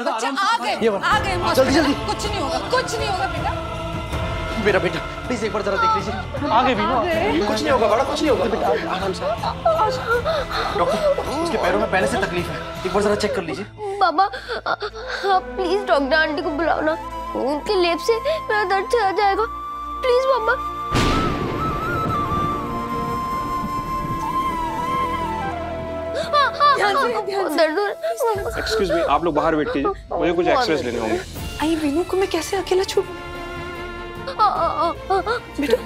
आ गए जल्दी जल्दी। कुछ नहीं होगा बेटा। मेरा बेटा प्लीज एक बार जरा देख लीजिए। आगे भी ना, कुछ नहीं होगा बड़ा, कुछ नहीं होगा बेटा, आराम से। डॉक्टर उसके पैरों में पहले से तकलीफ है, एक बार जरा चेक कर लीजिए। बाबा आप प्लीज डॉक्टर आंटी को बुलाओ ना, उनके लेप से मेरा दर्द चला जाएगा, प्लीज बाबा। एक्सक्यूज मी, आप लोग बाहर वेट कीजिए, मुझे कुछ एक्सरेस लेने होंगे। आई वीनू को मैं कैसे अकेला छोड़? बेटा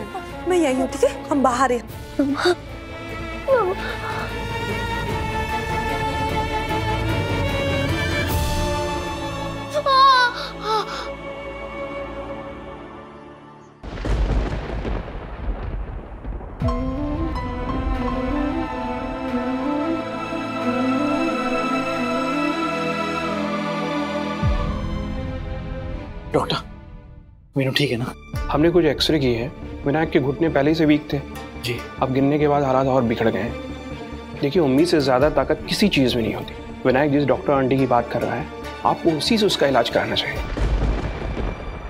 मैं यही हूँ, ठीक है, हम बाहर हैं। डॉक्टर वीनू ठीक है ना? हमने कुछ एक्सरे किए हैं, विनायक के घुटने पहले ही से वीक थे जी। अब गिरने के बाद हालात और बिगड़ गए हैं। देखिए उम्मीद से ज्यादा ताकत किसी चीज में नहीं होती। विनायक जिस डॉक्टर आंटी की बात कर रहा है, आपको उसी से उसका इलाज कराना चाहिए।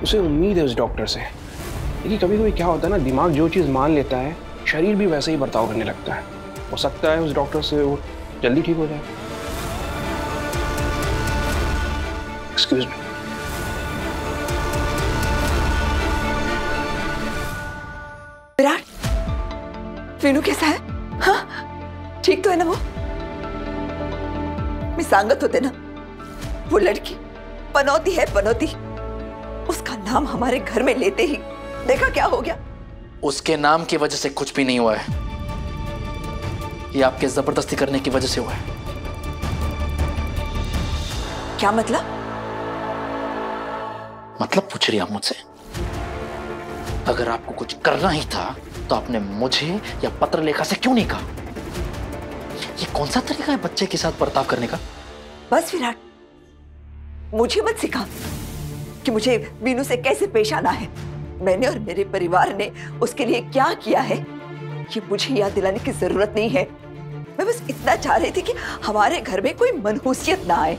उसे उम्मीद है उस डॉक्टर से। देखिए कभी कभी क्या होता है ना, दिमाग जो चीज मान लेता है शरीर भी वैसे ही बर्ताव करने लगता है। हो सकता है उस डॉक्टर से वो जल्दी ठीक हो जाए। Excuse me. विराट वीनू कैसा है? हाँ ठीक तो है ना? वो मिसांगत होते ना, वो लड़की पनौती है, पनौती। उसका नाम हमारे घर में लेते ही देखा क्या हो गया। उसके नाम की वजह से कुछ भी नहीं हुआ है, ये आपके जबरदस्ती करने की वजह से हुआ है। क्या मतलब? मतलब पूछ रही आप मुझसे? अगर आपको कुछ करना ही था तो आपने मुझे या पत्र लेखा से क्यों नहीं कहा? ये कौन सा तरीका है बच्चे के साथ बर्ताव करने का? बस विराट, मुझे मत सिखा कि मुझे वीनू से कैसे पेश आना है। मैंने और मेरे परिवार ने उसके लिए क्या किया है ये मुझे याद दिलाने की जरूरत नहीं है। मैं बस इतना चाह रही थी कि हमारे घर में कोई मनहूसियत ना आए,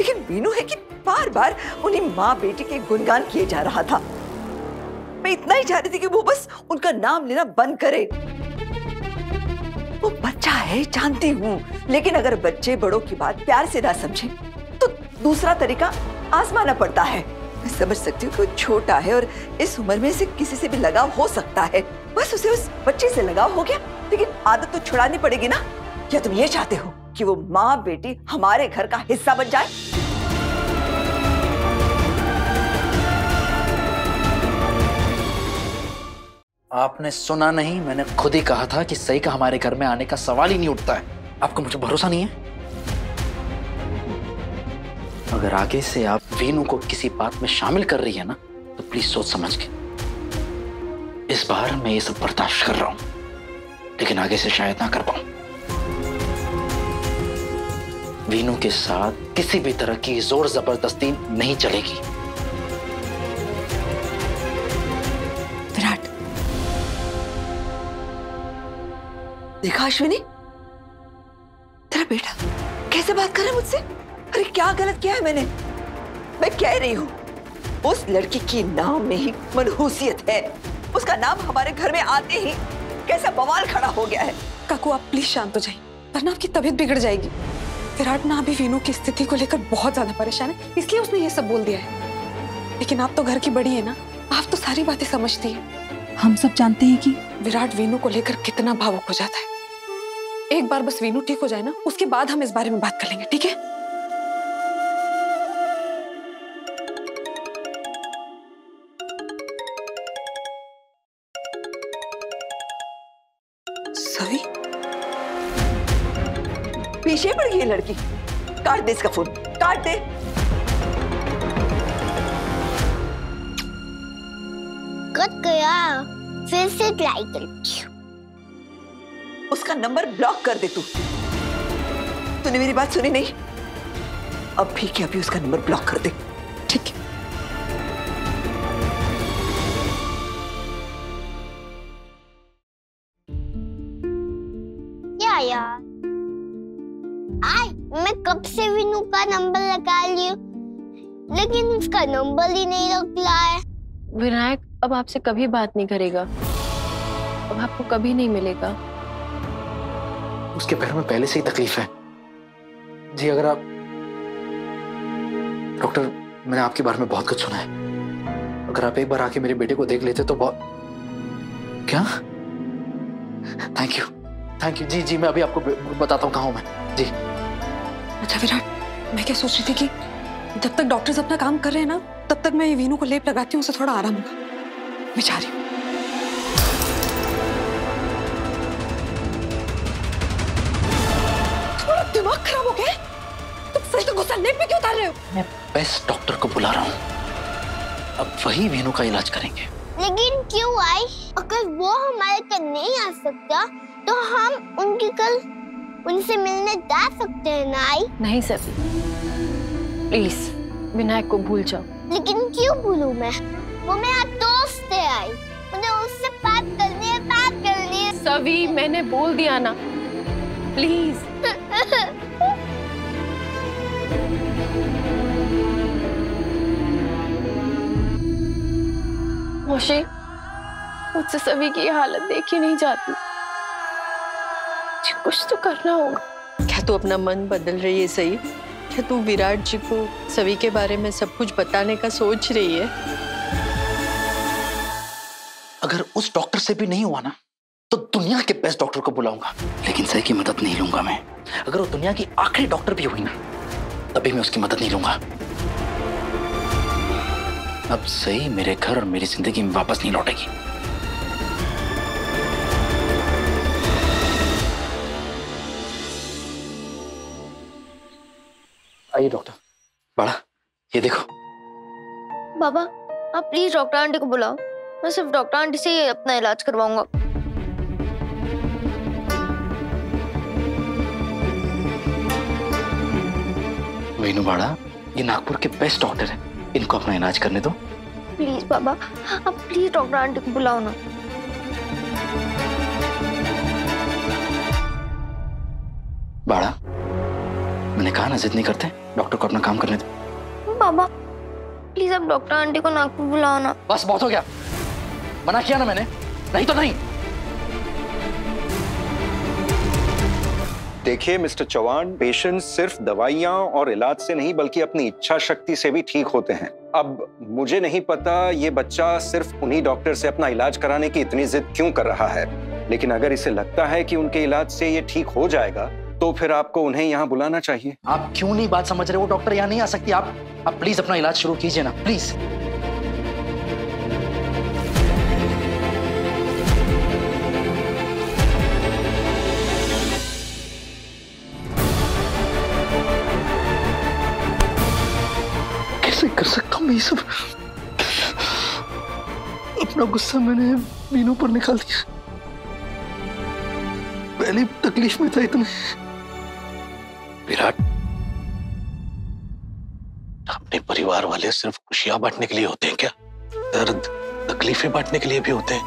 लेकिन वीनू है कि बार बार उन्हीं माँ बेटी के गुणगान किए जा रहा था। मैं इतना ही चाह रही थी कि वो बस उनका नाम लेना बंद करे। वो बच्चा है जानती हूँ, लेकिन अगर बच्चे बड़ों की बात प्यार से ना समझे तो दूसरा तरीका आजमाना पड़ता है। मैं समझ सकती हूँ कि वो छोटा है और इस उम्र में से किसी से भी लगाव हो सकता है। बस उसे उस बच्चे से लगाव हो गया, लेकिन आदत तो छुड़ानी पड़ेगी ना। क्या तुम ये चाहते हो कि वो माँ बेटी हमारे घर का हिस्सा बन जाए? आपने सुना नहीं, मैंने खुद ही कहा था कि सही का हमारे घर में आने का सवाल ही नहीं उठता है। आपको मुझे भरोसा नहीं है? अगर आगे से आप वीनू को किसी बात में शामिल कर रही है ना, तो प्लीज सोच समझ के। इस बार मैं ये सब बर्दाश्त कर रहा हूं, लेकिन आगे से शायद ना कर पाऊं। वीनू के साथ किसी भी तरह की जोर जबरदस्ती नहीं चलेगी। विराट, देखा अश्विनी, तेरा बेटा कैसे बात कर रहा है मुझसे? अरे क्या गलत किया है मैंने? मैं कह रही हूँ उस लड़की की नाम में ही मनहूसियत है। उसका नाम हमारे घर में आते ही कैसा बवाल खड़ा हो गया है। काकू आप प्लीज शांत हो जाइए, वरना आपकी तबीयत बिगड़ जाएगी। विराट ना अभी वीनू की स्थिति को लेकर बहुत ज्यादा परेशान है, इसलिए उसने ये सब बोल दिया है। लेकिन आप तो घर की बड़ी है ना, आप तो सारी बातें समझती हैं। हम सब जानते हैं कि विराट वीनू को लेकर कितना भावुक हो जाता है। एक बार बस वीनू ठीक हो जाए ना, उसके बाद हम इस बारे में बात कर लेंगे, ठीक है? सभी पीछे पड़ गई है लड़की। काट दे इसका फोन, काट दे। कट गया, फिर से ट्राई कर। उसका नंबर ब्लॉक कर दे। तूने मेरी बात सुनी नहीं? अभी के अभी उसका नंबर ब्लॉक कर दे, ठीक है? क्या यार, आज मैं कब से वीनू का नंबर लगा ली हूँ, लेकिन उसका नंबर ही नहीं रहा है। विनायक अब आपसे कभी बात नहीं करेगा, अब आपको कभी नहीं मिलेगा। उसके पैरों में पहले से ही तकलीफ है जी। अगर आप डॉक्टर, मैंने आपके बारे में बहुत कुछ सुना है, अगर आप एक बार आके मेरे बेटे को देख लेते तो बहुत। क्या? थैंक यू जी। जी मैं अभी आपको बताता हूँ कहाँ हूँ मैं जी। अच्छा विराट, मैं क्या सोच रही थी कि जब तक डॉक्टर्स अपना काम कर रहे हैं ना, तब तक मैं ये वीनू को लेप लगाती हूँ, उसे थोड़ा आराम होगा। मैं जा रही हूँ। तुम्हारा दिमाग खराब हो गया है? तुम सही तो गुस्सा लेप में क्यों उतार रहे हो? मैं बेस्ट डॉक्टर को बुला रहा हूँ, अब वही वीनू का इलाज करेंगे। लेकिन क्यों आई? अगर वो हमारे घर नहीं आ सकता तो हम उनसे मिलने जा सकते हैं ना आई? नहीं सभी, प्लीज विनायक को भूल जाओ। लेकिन क्यों भूलूं मैं? वो मेरा दोस्त है आई, मुझे उससे बात करनी है। सभी मैंने बोल दिया ना, प्लीज। मौसी, मुझसे सभी की हालत देखी नहीं जाती, कुछ तो करना होगा। क्या तू अपना मन बदल रही है सही? क्या तू विराट जी को सभी के बारे में सब कुछ बताने का सोच रही है? अगर उस डॉक्टर से भी नहीं हुआ ना तो दुनिया के बेस्ट डॉक्टर को बुलाऊंगा, लेकिन सही की मदद नहीं लूंगा मैं। अगर वो दुनिया की आखिरी डॉक्टर भी हुई ना तभी मैं उसकी मदद नहीं लूंगा। अब सही मेरे घर और मेरी जिंदगी में वापस नहीं लौटेगी। आइए डॉक्टर। बड़ा, ये देखो। बाबा आप प्लीज डॉक्टर आंटी को बुलाओ, मैं सिर्फ डॉक्टर आंटी से ही अपना इलाज करवाऊंगा। वीनू बाड़ा, ये नागपुर के बेस्ट डॉक्टर हैं, इनको अपना इलाज करने दो। प्लीज बाबा, आप प्लीज डॉक्टर आंटी को बुलाओ ना। बाड़ा, मैंने कहा ना जिद नहीं करते, डॉक्टर को अपना काम करने दो। बाबा प्लीज आप डॉक्टर आंटी को नागपुर बुलाओ ना। बस बहुत हो गया, मना किया ना मैंने, नहीं तो नहीं। देखिए मिस्टर चौहान, पेशेंट सिर्फ दवाइयां और इलाज से नहीं बल्कि अपनी इच्छा शक्ति से भी ठीक होते हैं। अब मुझे नहीं पता ये बच्चा सिर्फ उन्हीं डॉक्टर से अपना इलाज कराने की इतनी जिद क्यों कर रहा है, लेकिन अगर इसे लगता है कि उनके इलाज से ये ठीक हो जाएगा तो फिर आपको उन्हें यहाँ बुलाना चाहिए। आप क्यों नहीं बात समझ रहे? वो डॉक्टर यहाँ नहीं आ सकती। आप प्लीज अपना इलाज शुरू कीजिए ना, प्लीज। कैसे कर सकता हूँ मैं ये सब? अपना गुस्सा मैंने वीनू पर निकाल दिया, पहली तकलीफ में था इतना। विराट, अपने परिवार वाले सिर्फ खुशियां बांटने के लिए होते हैं क्या? दर्द तकलीफें बांटने के लिए भी होते हैं?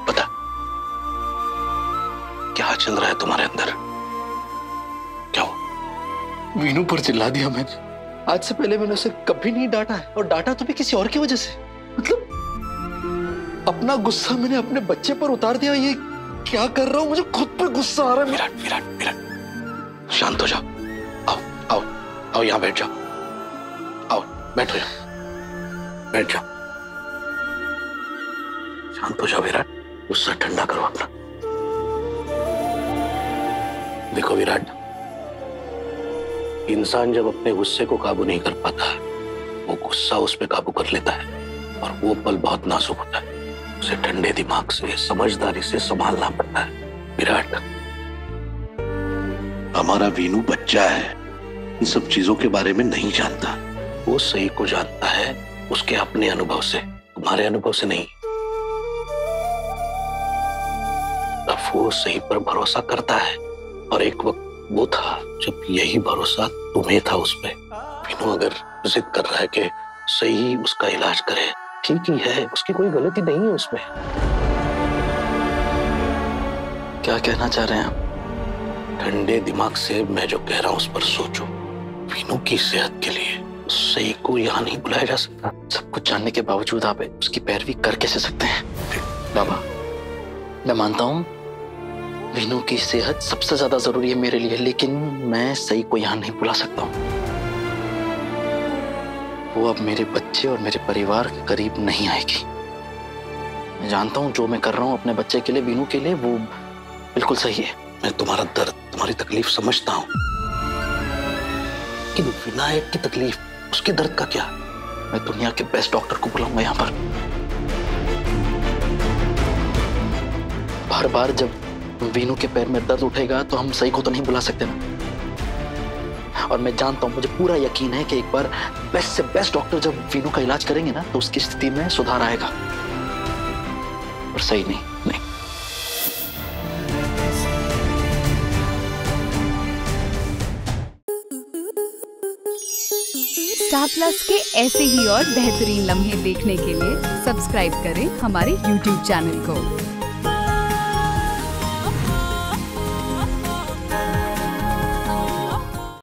पता क्या चल रहा है तुम्हारे अंदर? क्या हुआ? वीनू पर चिल्ला दिया मैंने। आज से पहले मैंने उसे कभी नहीं डांटा है, और डांटा तो भी किसी और की वजह से। मतलब अपना गुस्सा मैंने अपने बच्चे पर उतार दिया। ये क्या कर रहा हूं? मुझे खुद पे गुस्सा आ रहा है। विराट विराट विराट, शांत हो जाओ। आओ आओ आओ, यहाँ बैठ जाओ। आओ बैठो, यहाँ बैठ जाओ। शांत हो जाओ विराट, गुस्सा ठंडा करो अपना। देखो विराट, इंसान जब अपने गुस्से को काबू नहीं कर पाता वो गुस्सा उस पर काबू कर लेता है, और वो पल बहुत नाजुक होता है। उसे ठंडे दिमाग से, समझदारी से संभालना पड़ता है। विराट, हमारा वीनू बच्चा है, इन सब चीजों के बारे में नहीं जानता। वो सही को जानता है उसके अपने अनुभव से, तुम्हारे अनुभव से नहीं। अब वो सही पर भरोसा करता है, और एक वक्त वो था जब यही भरोसा तुम्हें था उस पे। वीनू अगर जिद कर रहा है कि सही उसका इलाज करे, ठीक ही है, उसकी कोई गलती नहीं है उसमें। क्या कहना चाह रहे हैं आप? ठंडे दिमाग से मैं जो कह रहा हूं उस पर सोचो। वीनू की सेहत के लिए सही को यहाँ नहीं बुलाया जा सकता? सब कुछ जानने के बावजूद आप उसकी पैरवी कर कैसे सकते हैं? बाबा, मैं मानता हूँ वीनू की सेहत सबसे ज्यादा जरूरी है मेरे लिए, लेकिन मैं सही को यहाँ नहीं बुला सकता हूँ। वो अब मेरे बच्चे और मेरे परिवार के करीब नहीं आएगी। मैं जानता हूँ जो मैं कर रहा हूँ अपने बच्चे के लिए, वीनू के लिए, वो बिल्कुल सही है। मैं तुम्हारा दर्द, तुम्हारी तकलीफ समझता हूँ, लेकिन विनायक की तकलीफ, उसके दर्द का क्या? मैं दुनिया के बेस्ट डॉक्टर को बुलाऊंगा यहाँ पर। बार बार जब वीनू के पैर में दर्द उठेगा तो हम सही को तो नहीं बुला सकते ना। और मैं जानता हूँ, मुझे पूरा यकीन है कि एक बार बेस्ट से बेस्ट डॉक्टर जब वीनू का इलाज करेंगे ना तो उसकी स्थिति में सुधार आएगा, और सही नहीं। स्टार प्लस के ऐसे ही और बेहतरीन लम्हे देखने के लिए सब्सक्राइब करें हमारे YouTube चैनल को।